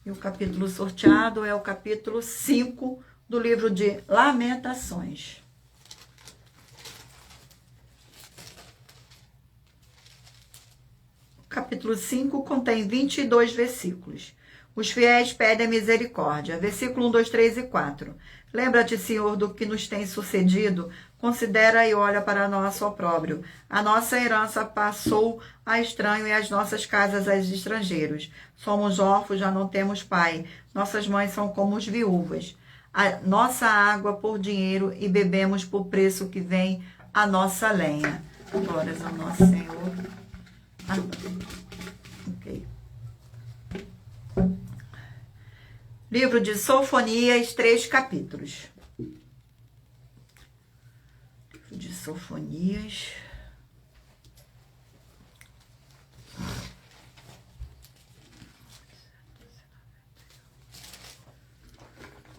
E o capítulo sorteado é o capítulo 5 do livro de Lamentações. O capítulo 5 contém 22 versículos. Os fiéis pedem misericórdia. Versículo 1, 2, 3 e 4. Lembra-te, Senhor, do que nos tem sucedido. Considera e olha para nosso opróbrio. A nossa herança passou a estranho e as nossas casas a estrangeiros. Somos órfãos, já não temos pai. Nossas mães são como as viúvas. A nossa água por dinheiro e bebemos por preço que vem a nossa lenha. Glórias ao nosso Senhor. Ok. Livro de Sofonias, 3 capítulos. Livro de Sofonias.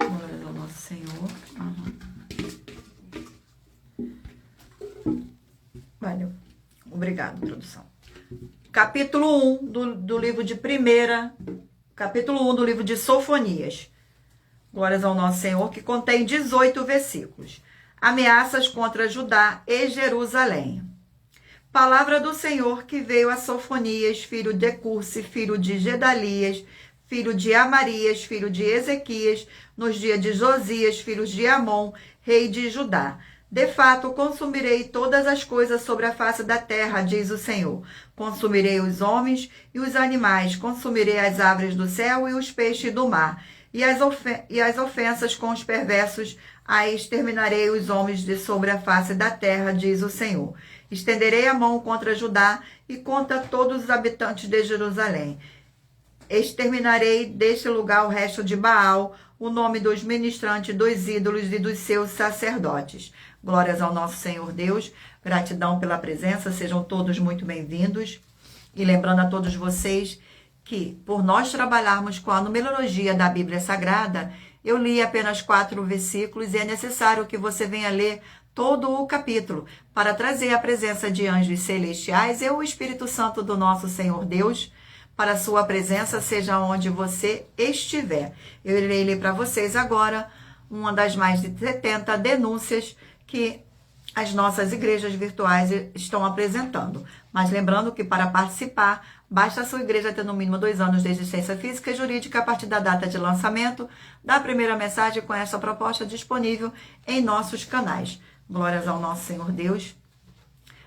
Glória ao nosso Senhor. Valeu. Obrigado, produção. Capítulo 1 do livro de primeira. Capítulo 1 do livro de Sofonias. Glórias ao nosso Senhor, que contém 18 versículos. Ameaças contra Judá e Jerusalém. Palavra do Senhor que veio a Sofonias, filho de Curse, filho de Gedalias, filho de Amarias, filho de Ezequias, nos dias de Josias, filho de Amon, rei de Judá. De fato, consumirei todas as coisas sobre a face da terra, diz o Senhor. Consumirei os homens e os animais, consumirei as aves do céu e os peixes do mar, e as ofensas com os perversos, aí exterminarei os homens de sobre a face da terra, diz o Senhor. Estenderei a mão contra Judá e contra todos os habitantes de Jerusalém. Exterminarei deste lugar o resto de Baal, o nome dos ministrantes, dos ídolos e dos seus sacerdotes. Glórias ao nosso Senhor Deus, gratidão pela presença, sejam todos muito bem-vindos. E lembrando a todos vocês que, por nós trabalharmos com a numerologia da Bíblia Sagrada, eu li apenas 4 versículos e é necessário que você venha ler todo o capítulo para trazer a presença de anjos celestiais e o Espírito Santo do nosso Senhor Deus para a sua presença, seja onde você estiver. Eu irei ler para vocês agora uma das mais de 70 denúncias que as nossas igrejas virtuais estão apresentando. Mas lembrando que para participar, basta a sua igreja ter no mínimo 2 anos de existência física e jurídica a partir da data de lançamento da primeira mensagem com essa proposta disponível em nossos canais. Glórias ao nosso Senhor Deus.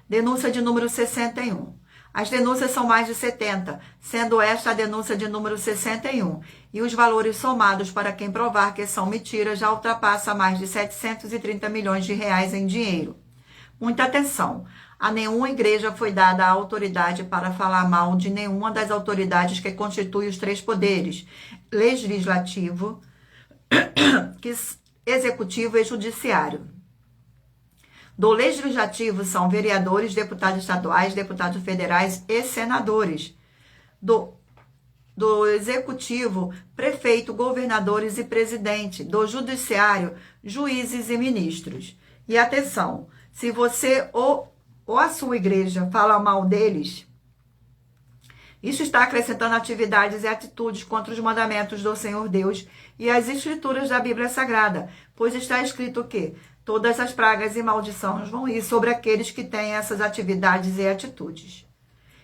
Denúncia de número 61. As denúncias são mais de 70, sendo esta a denúncia de número 61. E os valores somados para quem provar que são mentiras já ultrapassa mais de 730 milhões de reais em dinheiro. Muita atenção. A nenhuma igreja foi dada a autoridade para falar mal de nenhuma das autoridades que constituem os 3 poderes: legislativo, executivo e judiciário. Do legislativo são vereadores, deputados estaduais, deputados federais e senadores. Do executivo, prefeito, governadores e presidente. Do judiciário, juízes e ministros. E atenção, se você ou a sua igreja fala mal deles, isso está acrescentando atividades e atitudes contra os mandamentos do Senhor Deus e as escrituras da Bíblia Sagrada, pois está escrito o quê? Todas as pragas e maldições vão ir sobre aqueles que têm essas atividades e atitudes.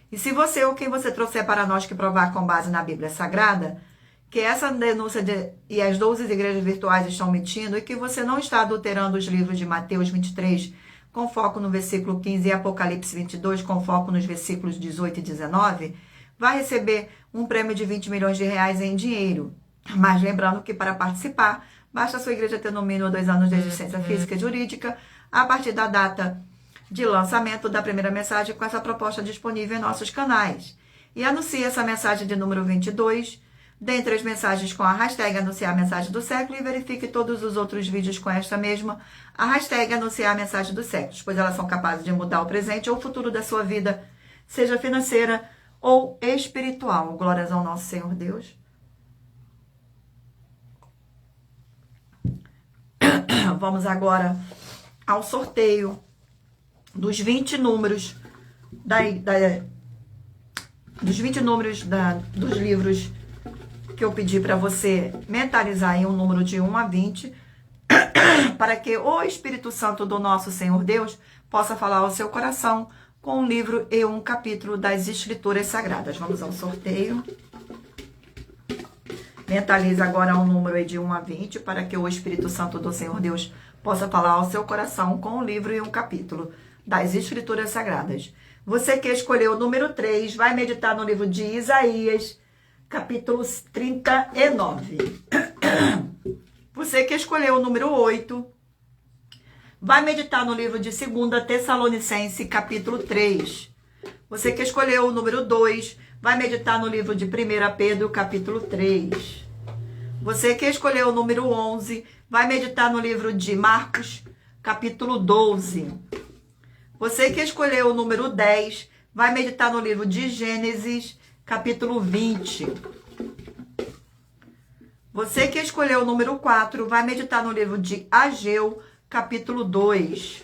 E se você ou quem você trouxer para nós que provar com base na Bíblia Sagrada, que essa denúncia e as 12 igrejas virtuais estão mentindo e que você não está adulterando os livros de Mateus 23, com foco no versículo 15 e Apocalipse 22, com foco nos versículos 18 e 19, vai receber um prêmio de 20 milhões de reais em dinheiro. Mas lembrando que para participar, basta a sua igreja ter no mínimo 2 anos de existência física e jurídica a partir da data de lançamento da primeira mensagem com essa proposta disponível em nossos canais. E anuncie essa mensagem de número 22, dentre as mensagens com a hashtag anunciar a mensagem do século e verifique todos os outros vídeos com esta mesma, a hashtag anunciar a mensagem do século, pois elas são capazes de mudar o presente ou o futuro da sua vida, seja financeira ou espiritual. Glórias ao nosso Senhor Deus. Vamos agora ao sorteio dos 20 números dos livros que eu pedi para você mentalizar em um número de 1 a 20, para que o Espírito Santo do nosso Senhor Deus possa falar ao seu coração com um livro e um capítulo das Escrituras Sagradas. Vamos ao sorteio. Mentalize agora um número de 1 a 20 para que o Espírito Santo do Senhor Deus possa falar ao seu coração com um livro e um capítulo das Escrituras Sagradas. Você que escolheu o número 3 vai meditar no livro de Isaías, capítulo 39. Você que escolheu o número 8 vai meditar no livro de 2 Tessalonicenses, capítulo 3. Você que escolheu o número 2 vai meditar no livro de 1 Pedro, capítulo 3. Você que escolheu o número 11, vai meditar no livro de Marcos, capítulo 12. Você que escolheu o número 10, vai meditar no livro de Gênesis, capítulo 20. Você que escolheu o número 4, vai meditar no livro de Ageu, capítulo 2.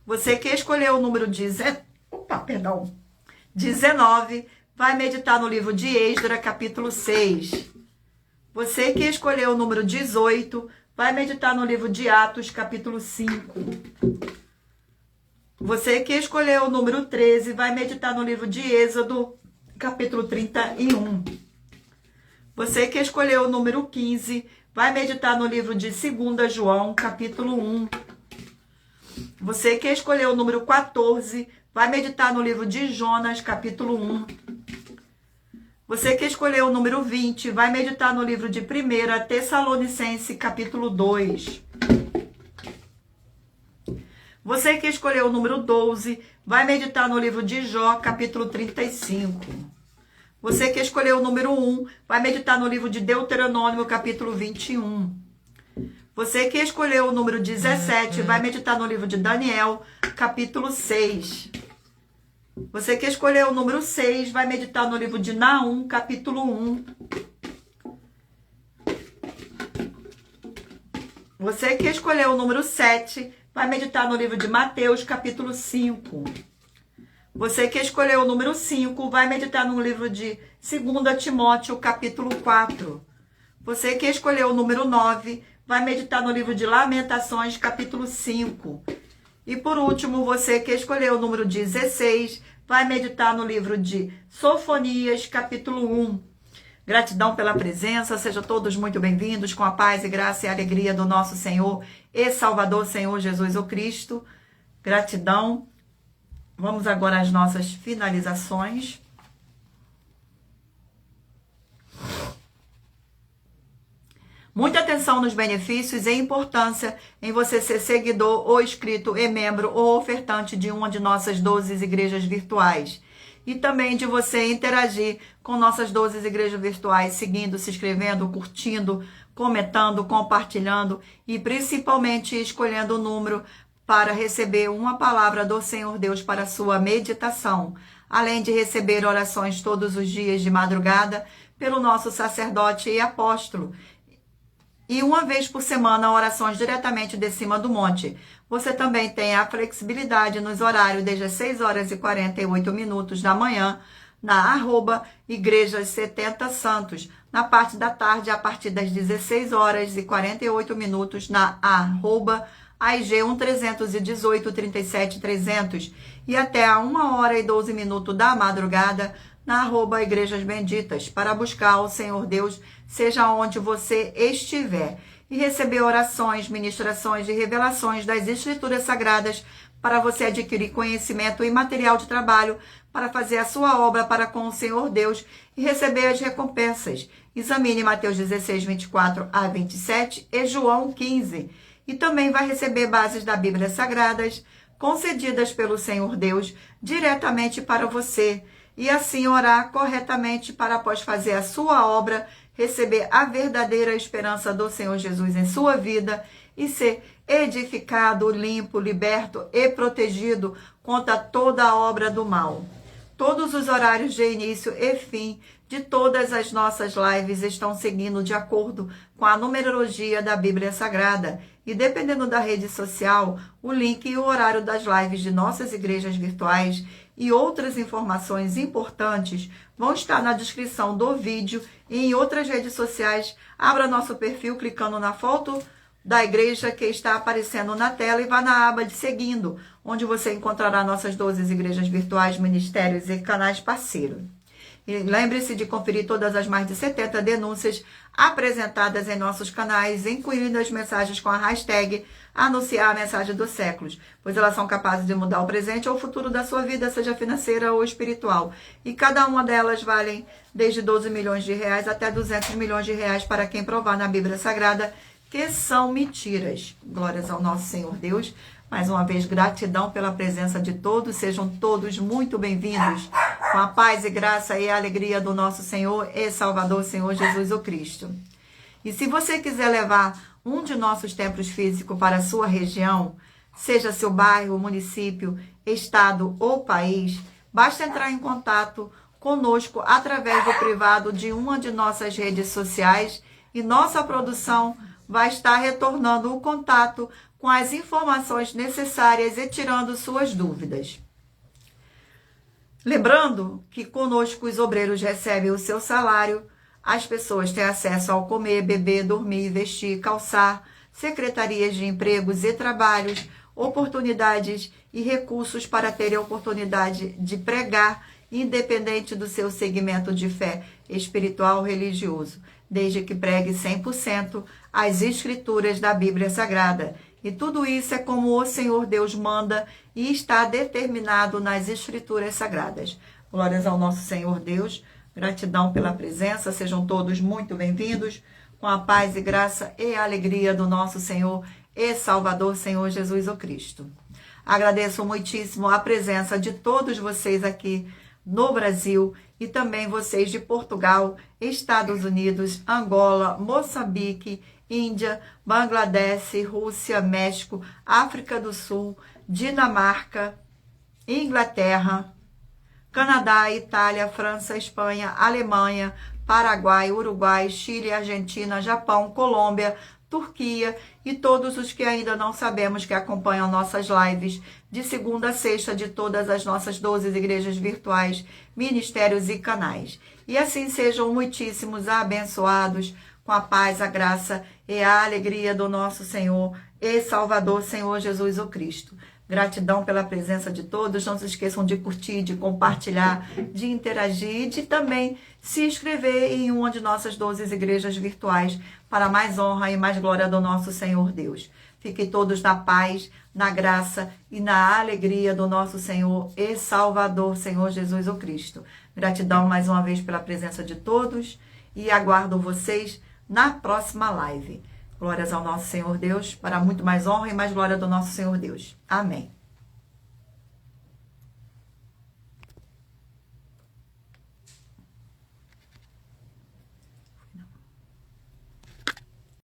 Você que escolheu o número 19, vai meditar no livro de Esdras, capítulo 6. Você que escolheu o número 18, vai meditar no livro de Atos, capítulo 5. Você que escolheu o número 13, vai meditar no livro de Êxodo, capítulo 31. Você que escolheu o número 15, vai meditar no livro de 2 João, capítulo 1. Você que escolheu o número 14, vai meditar no livro de Jonas, capítulo 1. Você que escolheu o número 20, vai meditar no livro de 1 Tessalonicenses, capítulo 2. Você que escolheu o número 12, vai meditar no livro de Jó, capítulo 35. Você que escolheu o número 1, vai meditar no livro de Deuteronômio, capítulo 21. Você que escolheu o número 17, vai meditar no livro de Daniel, capítulo 6. Você que escolheu o número 6, vai meditar no livro de Naum, capítulo 1. Você que escolheu o número 7, vai meditar no livro de Mateus, capítulo 5. Você que escolheu o número 5, vai meditar no livro de 2 Timóteo, capítulo 4. Você que escolheu o número 9, vai meditar no livro de Lamentações, capítulo 5. E por último, você que escolheu o número 16, vai meditar no livro de Sofonias, capítulo 1. Gratidão pela presença, sejam todos muito bem-vindos, com a paz e graça e alegria do nosso Senhor e Salvador, Senhor Jesus o Cristo. Gratidão. Vamos agora às nossas finalizações. Muita atenção nos benefícios e importância em você ser seguidor ou inscrito e membro ou ofertante de uma de nossas 12 igrejas virtuais. E também de você interagir com nossas 12 igrejas virtuais, seguindo, se inscrevendo, curtindo, comentando, compartilhando e principalmente escolhendo o número para receber uma palavra do Senhor Deus para a sua meditação, além de receber orações todos os dias de madrugada pelo nosso sacerdote e apóstolo. E uma vez por semana, orações diretamente de cima do monte. Você também tem a flexibilidade nos horários desde as 6 horas e 48 minutos da manhã, na @igrejas 70 Santos. Na parte da tarde, a partir das 16 horas e 48 minutos, na AIG 1318 37 300. E até a 1 hora e 12 minutos da madrugada, na Igrejas Benditas, para buscar o Senhor Deus, seja onde você estiver, e receber orações, ministrações e revelações das Escrituras Sagradas para você adquirir conhecimento e material de trabalho para fazer a sua obra para com o Senhor Deus e receber as recompensas. Examine Mateus 16, 24 a 27 e João 15. E também vai receber bases da Bíblia Sagradas, concedidas pelo Senhor Deus, diretamente para você. E assim orar corretamente para, após fazer a sua obra, receber a verdadeira esperança do Senhor Jesus em sua vida e ser edificado, limpo, liberto e protegido contra toda a obra do mal. Todos os horários de início e fim de todas as nossas lives estão seguindo de acordo com a numerologia da Bíblia Sagrada. E dependendo da rede social, o link e o horário das lives de nossas igrejas virtuais e outras informações importantes vão estar na descrição do vídeo e em outras redes sociais. Abra nosso perfil clicando na foto da igreja que está aparecendo na tela e vá na aba de seguindo, onde você encontrará nossas 12 igrejas virtuais, ministérios e canais parceiros. E lembre-se de conferir todas as mais de 70 denúncias apresentadas em nossos canais, incluindo as mensagens com a hashtag anunciar a mensagem dos séculos, pois elas são capazes de mudar o presente ou o futuro da sua vida, seja financeira ou espiritual. E cada uma delas valem desde 12 milhões de reais até 200 milhões de reais para quem provar na Bíblia Sagrada que são mentiras. Glórias ao nosso Senhor Deus. Mais uma vez, gratidão pela presença de todos. Sejam todos muito bem-vindos. Com a paz e graça e a alegria do nosso Senhor e Salvador, Senhor Jesus o Cristo. E se você quiser levar um de nossos templos físicos para a sua região, seja seu bairro, município, estado ou país, basta entrar em contato conosco através do privado de uma de nossas redes sociais e nossa produção vai estar retornando o contato com as informações necessárias e tirando suas dúvidas. Lembrando que conosco os obreiros recebem o seu salário, as pessoas têm acesso ao comer, beber, dormir, vestir, calçar, secretarias de empregos e trabalhos, oportunidades e recursos para terem a oportunidade de pregar, independente do seu segmento de fé espiritual ou religioso, desde que pregue 100% as escrituras da Bíblia Sagrada. E tudo isso é como o Senhor Deus manda e está determinado nas escrituras sagradas. Glórias ao nosso Senhor Deus. Gratidão pela presença. Sejam todos muito bem-vindos. Com a paz e graça e a alegria do nosso Senhor e Salvador, Senhor Jesus o Cristo. Agradeço muitíssimo a presença de todos vocês aqui no Brasil e também vocês de Portugal, Estados Unidos, Angola, Moçambique, Índia, Bangladesh, Rússia, México, África do Sul, Dinamarca, Inglaterra, Canadá, Itália, França, Espanha, Alemanha, Paraguai, Uruguai, Chile, Argentina, Japão, Colômbia, Turquia e todos os que ainda não sabemos que acompanham nossas lives de segunda a sexta de todas as nossas 12 igrejas virtuais, ministérios e canais. E assim sejam muitíssimos abençoados com a paz, a graça e a alegria do nosso Senhor e Salvador, Senhor Jesus o Cristo. Gratidão pela presença de todos. Não se esqueçam de curtir, de compartilhar, de interagir e de também se inscrever em uma de nossas 12 igrejas virtuais para mais honra e mais glória do nosso Senhor Deus. Fiquem todos na paz, na graça e na alegria do nosso Senhor e Salvador, Senhor Jesus o Cristo. Gratidão mais uma vez pela presença de todos e aguardo vocês na próxima live. Glórias ao nosso Senhor Deus, para muito mais honra e mais glória do nosso Senhor Deus. Amém.